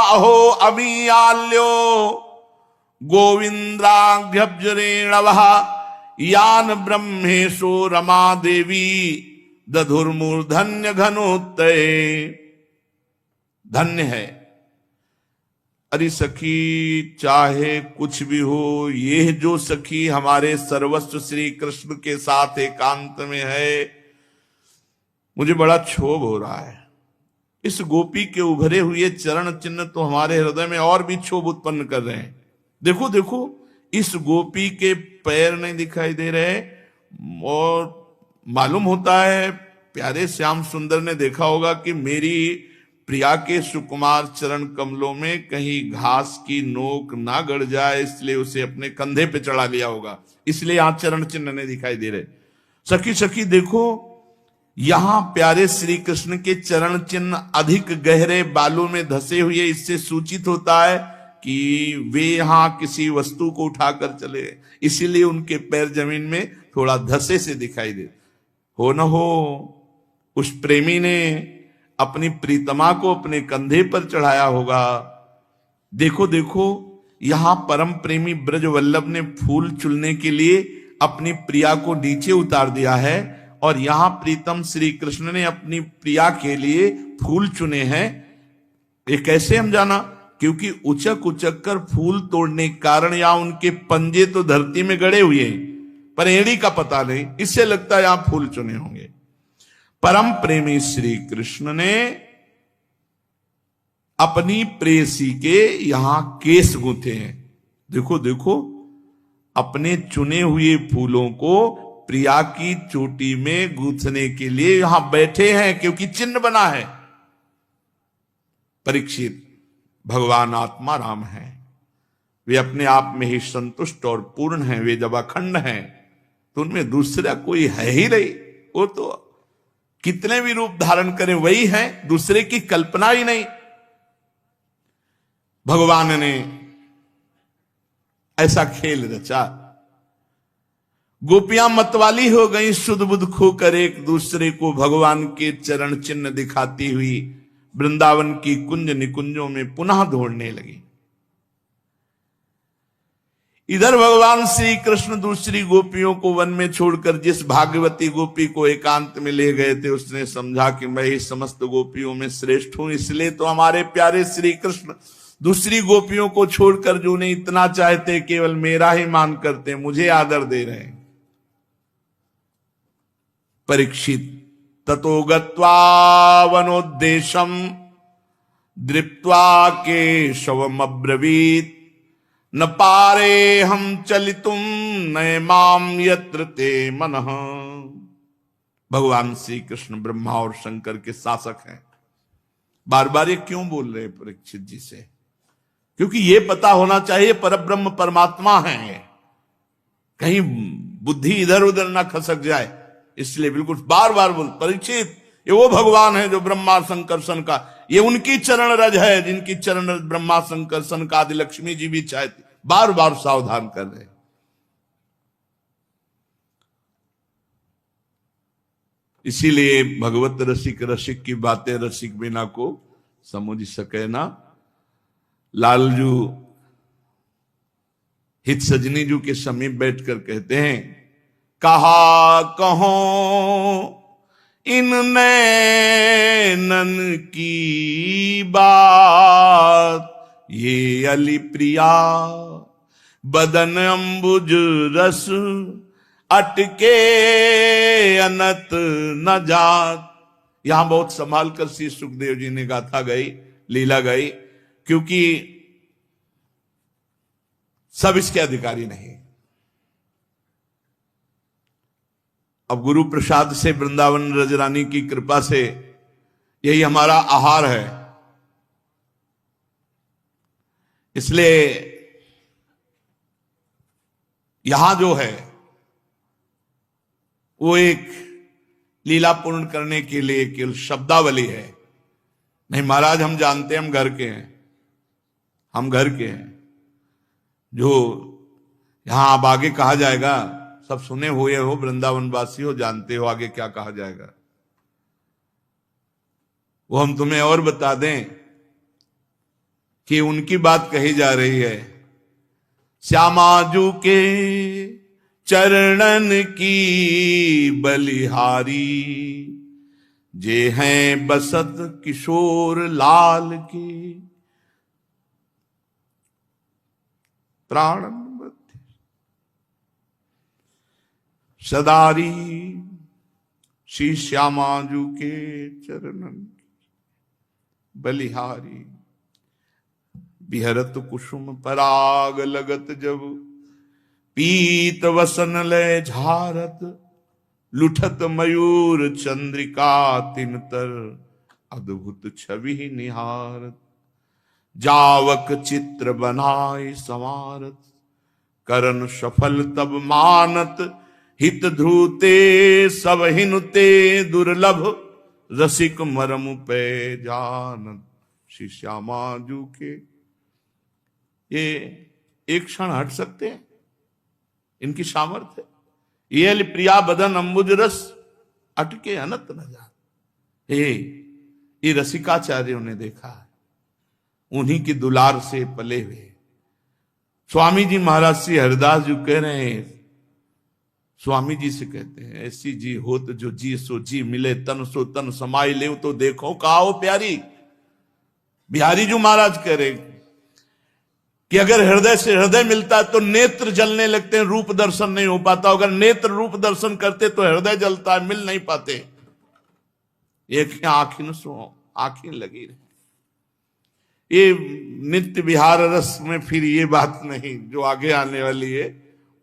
अहो अमीयाल्यो गोविंद्राघ्यब्जरेणवः यान ब्रह्मेशो रमा देवी दधुर्मूर्धन्य घनोत्तये धन्य है। अरे सखी चाहे कुछ भी हो, ये जो सखी हमारे सर्वस्व श्री कृष्ण के साथ एकांत में है, मुझे बड़ा क्षोभ हो रहा है। इस गोपी के उभरे हुए चरण चिन्ह तो हमारे हृदय में और भी क्षोभ उत्पन्न कर रहे हैं। देखो देखो, इस गोपी के पैर नहीं दिखाई दे रहे, और मालूम होता है प्यारे श्याम सुंदर ने देखा होगा कि मेरी प्रिया के सुकुमार चरण कमलों में कहीं घास की नोक ना गड़ जाए, इसलिए उसे अपने कंधे पे चढ़ा लिया होगा, इसलिए यहां चरण चिन्ह नहीं दिखाई दे रहे। सखी सखी देखो, यहां प्यारे श्री कृष्ण के चरण चिन्ह अधिक गहरे बालों में धसे हुए, इससे सूचित होता है कि वे यहां किसी वस्तु को उठाकर चले, इसीलिए उनके पैर जमीन में थोड़ा धसे से दिखाई दे। हो न हो उस प्रेमी ने अपनी प्रीतमा को अपने कंधे पर चढ़ाया होगा। देखो देखो, यहां परम प्रेमी ब्रज वल्लभ ने फूल चुनने के लिए अपनी प्रिया को नीचे उतार दिया है, और यहां प्रीतम श्री कृष्ण ने अपनी प्रिया के लिए फूल चुने हैं। ये कैसे हम जाना? क्योंकि उचक उचक कर फूल तोड़ने के कारण या उनके पंजे तो धरती में गड़े हुए हैं, पर एड़ी का पता नहीं, इससे लगता है यहां फूल चुने होंगे। परम प्रेमी श्री कृष्ण ने अपनी प्रेयसी के यहां केस गूंथे हैं। देखो देखो, अपने चुने हुए फूलों को प्रिया की चोटी में गूंथने के लिए यहां बैठे हैं, क्योंकि चिन्ह बना है। परीक्षित, भगवान आत्मा राम है, वे अपने आप में ही संतुष्ट और पूर्ण हैं, वे जब अखंड हैं तो उनमें दूसरा कोई है ही नहीं। वो तो कितने भी रूप धारण करें वही है, दूसरे की कल्पना ही नहीं। भगवान ने ऐसा खेल रचा, गोपियां मतवाली हो गई, सुध बुध खोकर एक दूसरे को भगवान के चरण चिन्ह दिखाती हुई वृंदावन की कुंज निकुंजों में पुनः दौड़ने लगी। इधर भगवान श्री कृष्ण दूसरी गोपियों को वन में छोड़कर जिस भागवती गोपी को एकांत में ले गए थे, उसने समझा कि मैं ही समस्त गोपियों में श्रेष्ठ हूं, इसलिए तो हमारे प्यारे श्री कृष्ण दूसरी गोपियों को छोड़कर जो उन्हें इतना चाहते, केवल मेरा ही मान करते, मुझे आदर दे रहे हैं। परीक्षित, ततो गत्वा वनोद्देशम दृप्त्वा केशवमब्रवीत्, न पारे हम चलितुम नयमाम यत्र ते मनः। भगवान श्री कृष्ण ब्रह्मा और शंकर के शासक हैं। बार बार ये क्यों बोल रहे हैं परीक्षित जी से? क्योंकि ये पता होना चाहिए परब्रह्म परमात्मा है, कहीं बुद्धि इधर उधर ना खसक जाए, इसलिए बिल्कुल बार बार बोल, परीक्षित ये वो भगवान है जो ब्रह्मा शंकर सन का, ये उनकी चरण रज है जिनकी चरण रज ब्रह्मा शंकर सन का आदि लक्ष्मी जी भी चाहती। बार बार सावधान कर रहे। इसीलिए भगवत रसिक रसिक की बातें रसिक बिना को समझ सके ना। लालजू हित सजनी जू के समीप बैठकर कहते हैं, कहा कहो इन नैनन की बात, ये अली प्रिया बदन अंबुज रस, अटके अनत न जात। यहां बहुत संभाल कर श्री सुखदेव जी ने गाथा गाई, लीला गाई, क्योंकि सब इसके अधिकारी नहीं। अब गुरु प्रसाद से, वृंदावन रजरानी की कृपा से यही हमारा आहार है। इसलिए यहां जो है वो एक लीला पूर्ण करने के लिए केवल शब्दावली है। नहीं महाराज, हम जानते हैं, हम घर के हैं, हम घर के हैं। जो यहां अब आगे कहा जाएगा सब सुने हुए हो, वृंदावन वासी हो, जानते हो आगे क्या कहा जाएगा। वो हम तुम्हें और बता दें कि उनकी बात कही जा रही है। श्यामाजू के चरणन की बलिहारी, जे हैं बसत किशोर लाल के, प्राण मध्य सदारी श्री श्यामाजू के चरणन बलिहारी। बिहरत कुसुम पराग लगत जब, पीत वसन लय झारत, लुठत मयूर चंद्रिका तिनतर, अद्भुत छवि निहारत। जावक चित्र बनाए संवारत, करन सफल तब मानत, हित ध्रुते सब हिनुते दुर्लभ, रसिक मरम पे जानत। श्री श्यामाजू के ये एक क्षण हट सकते हैं, इनकी सामर्थ्य। ये प्रिया बदन अंबुज रस, अटके अनंत न जान। ये रसिकाचार्यों ने देखा है, उन्हीं की दुलार से पले हुए। स्वामी जी महाराज श्री हरिदास जी कह रहे हैं, स्वामी जी से कहते हैं, ऐसी जी होत जो जी सो जी मिले, तन सो तन समाई ले तो देखो काओ प्यारी। बिहारी जी महाराज कह रहे कि अगर हृदय से हृदय मिलता है तो नेत्र जलने लगते हैं, रूप दर्शन नहीं हो पाता। अगर नेत्र रूप दर्शन करते तो हृदय जलता है, मिल नहीं पाते। एक आंखिन सो आंखिन लगी रहे। ये नित्य विहार रस में फिर ये बात नहीं जो आगे आने वाली है,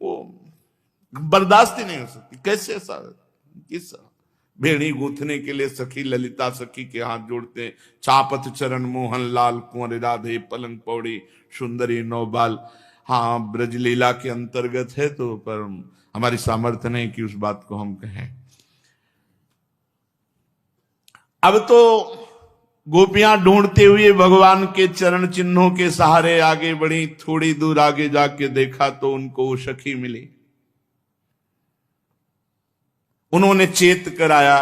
वो बर्दाश्त ही नहीं हो सकती। कैसे ऐसा किस भेड़ी गूंथने के लिए सखी ललिता सखी के हाथ जोड़ते, चापत चरण मोहन लाल कुंवर राधे पलंग पौड़ी सुंदरी नौबाल। हाँ, ब्रजलीला के अंतर्गत है तो, पर हमारी सामर्थ्य नहीं कि उस बात को हम कहें। अब तो गोपियां ढूंढते हुए भगवान के चरण चिन्हों के सहारे आगे बढ़ी। थोड़ी दूर आगे जाके देखा तो उनको वो सखी मिली। उन्होंने चेत कराया।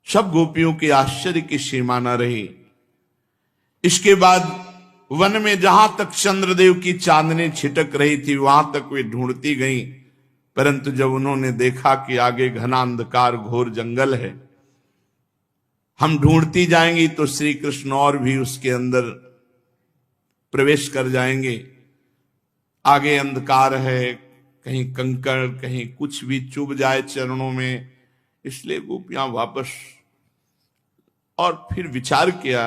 सब गोपियों के आश्चर्य की सीमा न रही। इसके बाद वन में जहां तक चंद्रदेव की चांदनी छिटक रही थी वहां तक वे ढूंढती गईं, परंतु जब उन्होंने देखा कि आगे घना अंधकार घोर जंगल है, हम ढूंढती जाएंगी तो श्री कृष्ण और भी उसके अंदर प्रवेश कर जाएंगे। आगे अंधकार है, कहीं कंकड़ कहीं कुछ भी चुभ जाए चरणों में, इसलिए गोपियां वापस। और फिर विचार किया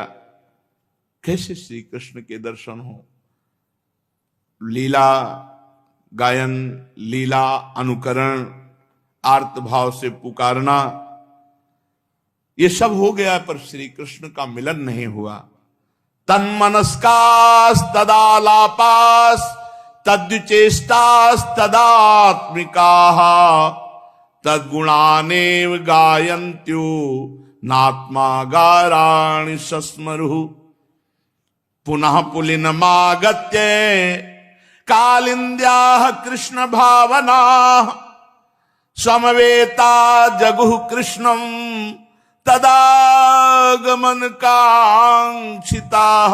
कैसे श्री कृष्ण के दर्शन हो। लीला गायन, लीला अनुकरण, आर्त भाव से पुकारना, ये सब हो गया, पर श्री कृष्ण का मिलन नहीं हुआ। तन्मनस्कास तदालापास तद्विचेष्टास तदात्मिकाः तद्गुणानेव गायन्त्यो नात्मा गाराणि सस्मरुः। पुनः पुलिनमागत्य कालिन्द्याः कृष्ण भावना समवेता जगुः कृष्णं तदागमन कांक्षिताः।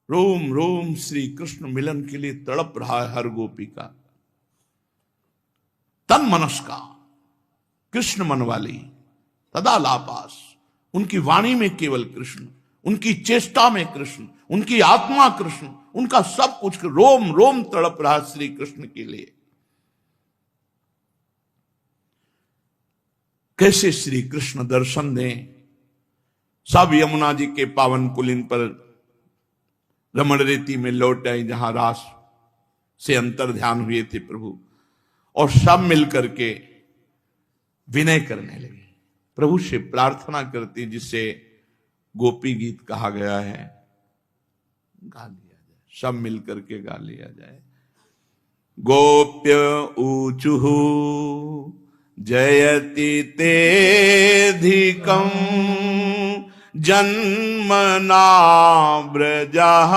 रोम रोम श्री कृष्ण मिलन के लिए तड़प रहा है हर गोपी का। तन मनस्का, कृष्ण मन वाली, तदालापास, उनकी वाणी में केवल कृष्ण, उनकी चेष्टा में कृष्ण, उनकी आत्मा कृष्ण, उनका सब कुछ रोम रोम तड़प रहा श्री कृष्ण के लिए। कैसे श्री कृष्ण दर्शन दें। सब यमुना जी के पावन पुलिन पर रमण रेती में लौट आई जहां रास से अंतर ध्यान हुए थे प्रभु, और सब मिलकर के विनय करने लगे, प्रभु से प्रार्थना करती, जिसे गोपी गीत कहा गया है, गा लिया जाए, सब मिलकर के गा लिया जाए। गोप्य ऊचुः जयति तेधिकं जन्मना व्रजः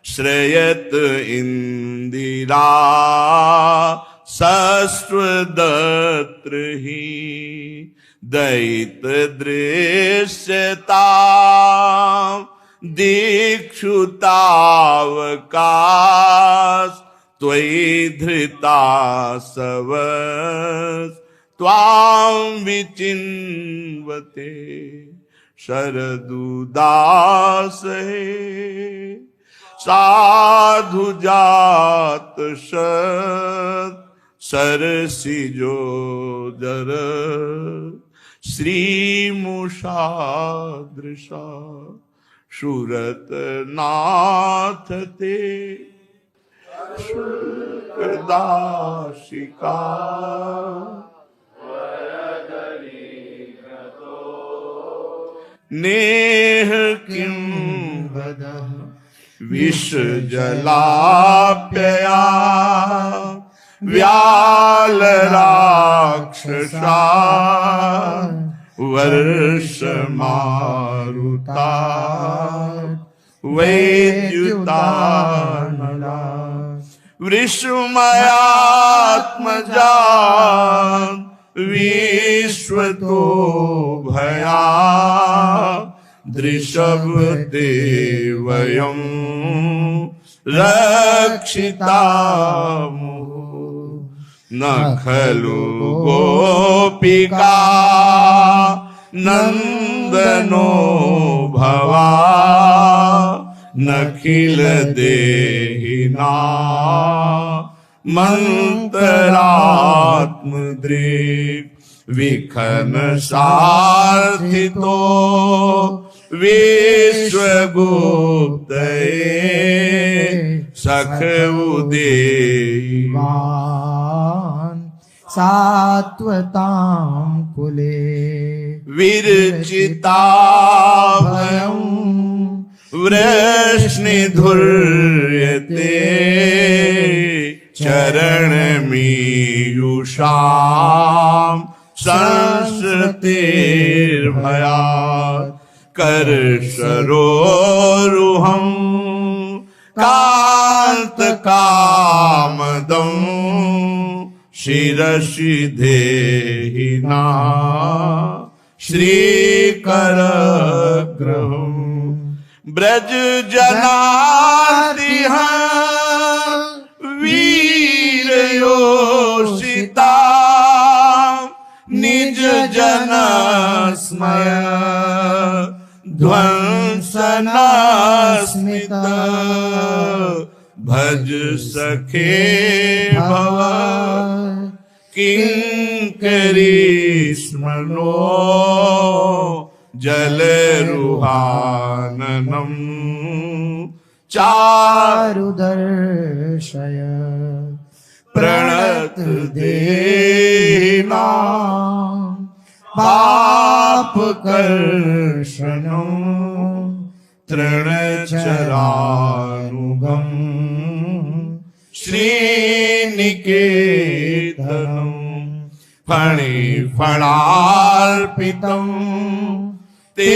श्रयत इंदिरा सस्वदत्र ही दैत दृश्यता दीक्षुतावकाश त्वयि धृता सवस त्वां विचिन्वते शरदुदास साधु जात सरसिजोदर श्रीमुषादृशा सुरत नाथ ते दासिका नेह किं वदः विष जलाप्यया व्याल राक्षसा वर्ष मारुता वैद्युतानला वृषमयात्मजा विश्वतो भया दृशभ ते वयं रक्षितामुः न खलु गोपिका नंदनो भवा नखिल देहिना मंतरात्मदृक् विखन सार्थितो विश्वगुप्तये सख उदेवान् सात्वतां कुले विरचिता भयं वृष्णिधुर्यते चरणमीयुषां संसृतिर्भयात् करसरोरुहं कान्तकामदं शिरसि देहिना श्रीकरग्रहम् ब्रज जनार्तिह वीरयोषिता निज जन स्मय ध्वंसनास्मित भज सखे भव किंकरी स्मरो जलरुहाननम् चारुदर्शय प्रणत देना पाप कर्षणं तृणचरानुगं श्रीनिकेतनं फणिफणार्पितं ते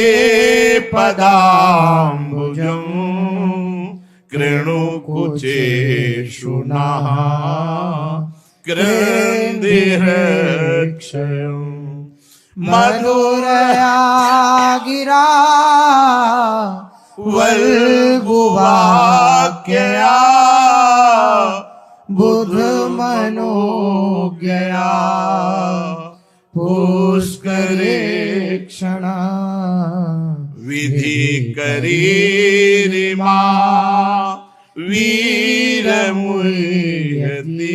पदाम्बुजं कृणुकुचेषु नः कृन्दिरक्षयम् मधुरया गिरा वल्गुवाक्यया बुधमनोज्ञया पुष्करे क्षणा विधि करीरिमा वीरमुह्यति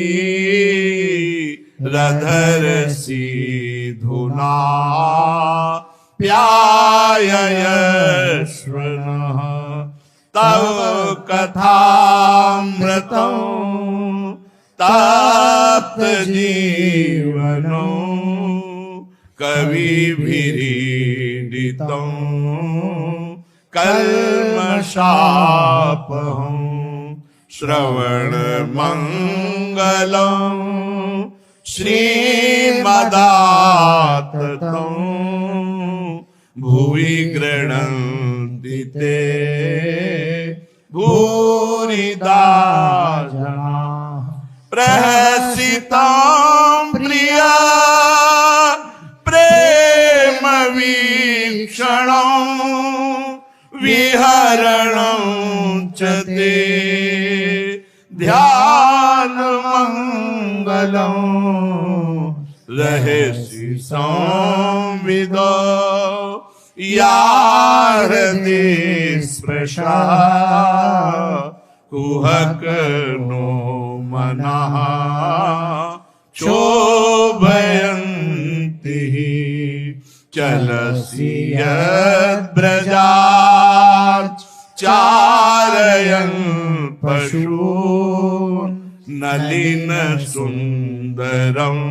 रधरसि धुना प्याययश्वनः तव कथामृतं तप्त जीवनं कविभिरीडितं कल्मषापहं श्रवणमङ्गलम् श्रीमदाततं भुवि गृह्णन्ति ते भूरिदा जनाः प्रहसितं प्रिया प्रेम वीक्षणं विहरणं च ते ध्यानमङ्गलं रहे संविदो यार स्पृशा कुहक नो मनः क्षोभयन्ति चलसि यद्ब्रजात् चारयन् पशून् नलिन सुन्दरम्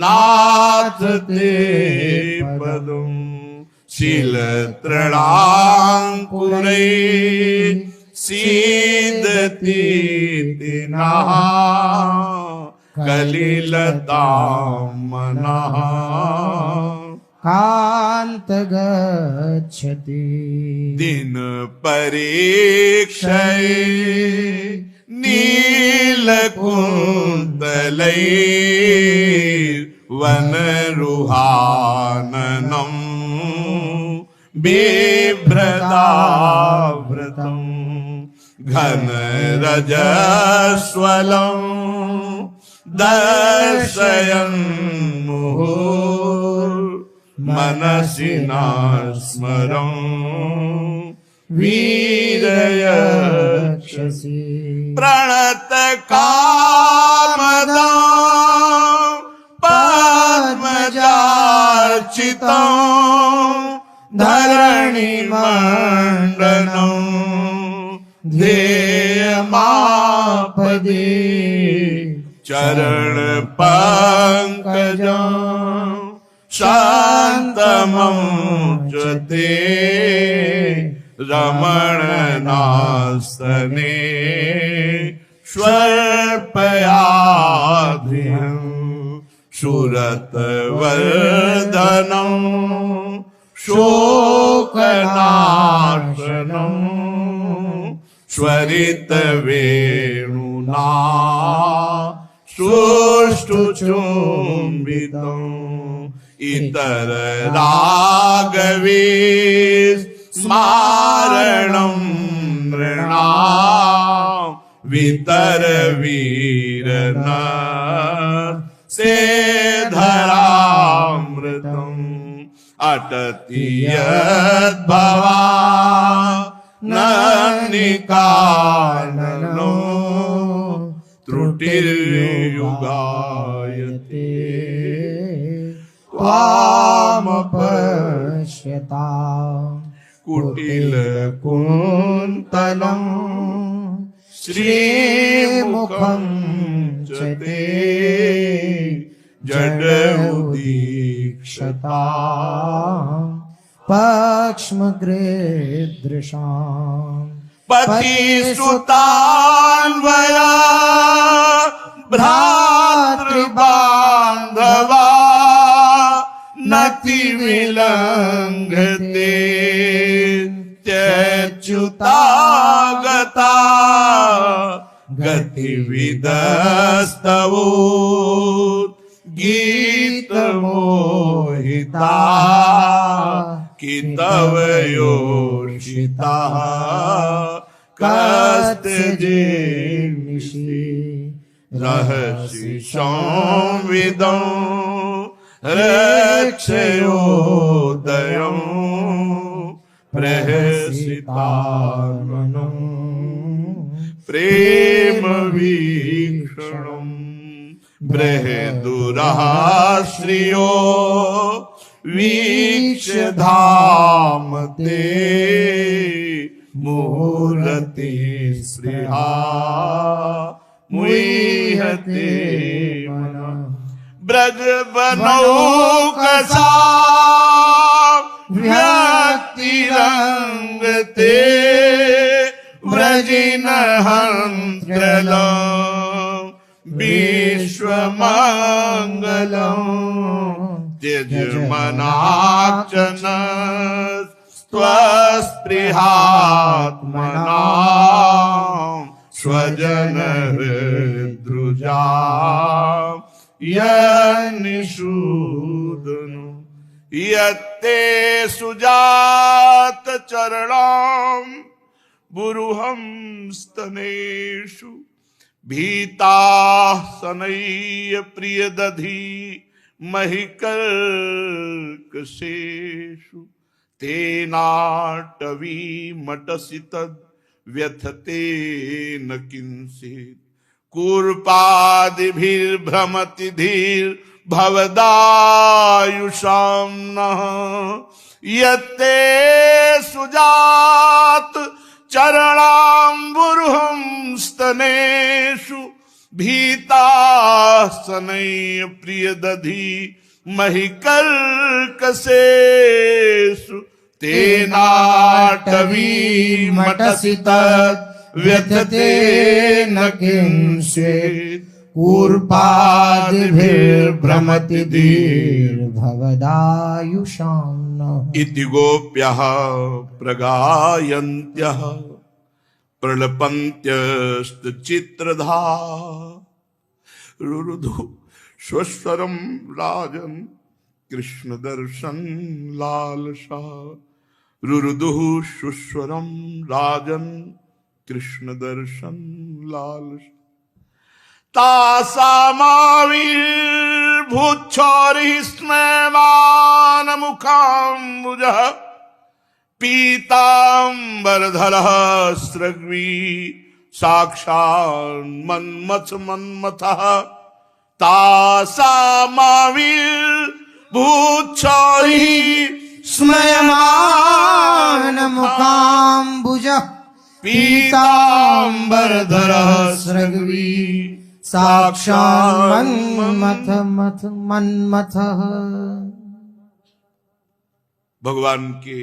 नाथ ते पदम् शीलतृणाङ्कुरै सीदति दिनः कलिलतां मनः कांत गच्छति दिन परीक्षये नीलकुन्तलै वनरुहाननम् बिभ्रतावृतम् घनरजस्वलम् दर्शयन् मुहुर्मनसि न स्मरन् वीरयक्षसि प्रणतकामदम् पद्मजार्चितम् धरणिमण्डनम् ध्येयमापदे चरण पंकजम् शान्तमं च ते रमणनास्तने स्वल्पयाधियम् सुरतवर्धनम् शोकनाशनम् स्वरितवेणुना सुष्ठुचुम्बितम् इतर रागवे स्मारणम् नृणाम् वितर वीरन सेधरामृतम् अटति यद्भवा नन्निकाननो त्रुटिर्युगायते त्वामपश्यता कुटिलकुन्तलम् श्रीमुखं च ते जडमुदीक्षता पक्ष्मगृदृशाम् पतिसुतान्वया भ्रातृबान्धवा नतिविलङ्घते त्यच्युतागता गतिविदस्तवो गीतमोहिता कि तव योषिता कस्तजेनिषि रहसि संविदं रक्षयोदयं प्रहसितामनं प्रेम वीक्षणम् बृहदुराश्रियो वीक्ष्य धाम ते मुहुरति स्पृहा मुह्यते मनः ब्रज बनौकसा व्यक्तिरंगते व्रजिन हंत्रलम् विश्वमङ्गलम् त्यजमनार्चन स्वस्पृहात्मना स्वजन हृद्रुजा यन्निषूदनु यत्ते सुजात चरणम् बुरुहं स्तनेषु भीता सनैय प्रिय दधी महिकर्क शेषु तेनाटवी मटसि तद व्यथते न किंचित् कूर्पादिभिर्भ्रमति धीर भवदायुषां नः यत्ते सुजात चरणाम्बुरुहं स्तनेषु भीता सनैय प्रिय दधी महिकर्कशेषु तेनाटवी मटसि तत् व्यथते न किंचित् कूर्पादिभिर्भ्रमति धीर्भवदायुषां नः इति गोप्यः प्रगायन्त्यः प्रलपन्त्यस्तचित्रधा रुरुधु स्वस्वरं राजन् कृष्ण दर्शन लालसा रुरुदुः सुस्वरं राजन् कृष्ण दर्शन लालसा तासामाविर्भूच्छौरिः स्मयमानमुखाम्बुजः पीताम्बरधरः स्रग्वी साक्षान्मन्मथः तासामाविर्भूच्छौरिः स्मयमानमुखाम्बुजः पीताम्बरधरः स्रग्वी साक्षान्मन्मथः। भगवान के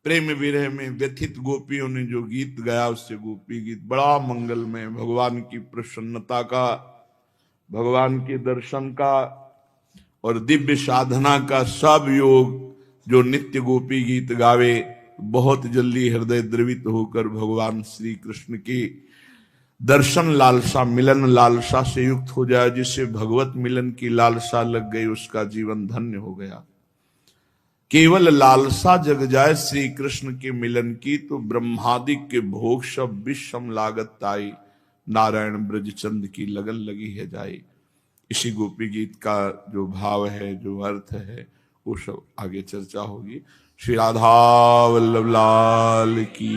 प्रेम विरह में व्यथित गोपियों ने जो गीत गाया उससे गोपी गीत बड़ा मंगलमय, भगवान की प्रसन्नता का, भगवान के दर्शन का और दिव्य साधना का सब योग जो नित्य गोपी गीत गावे बहुत जल्दी हृदय द्रवित होकर भगवान श्री कृष्ण की दर्शन लालसा मिलन लालसा से युक्त हो जाए। जिसे भगवत मिलन की लालसा लग गई उसका जीवन धन्य हो गया। केवल लालसा जग जाए श्री कृष्ण के मिलन की तो ब्रह्मादिक के भोग सब विषम लागत ताई, नारायण ब्रजचंद की लगन लगी है जाए। इसी गोपी गीत का जो भाव है, जो अर्थ है, वो सब आगे चर्चा होगी। श्री राधा वल्लभ लाल की।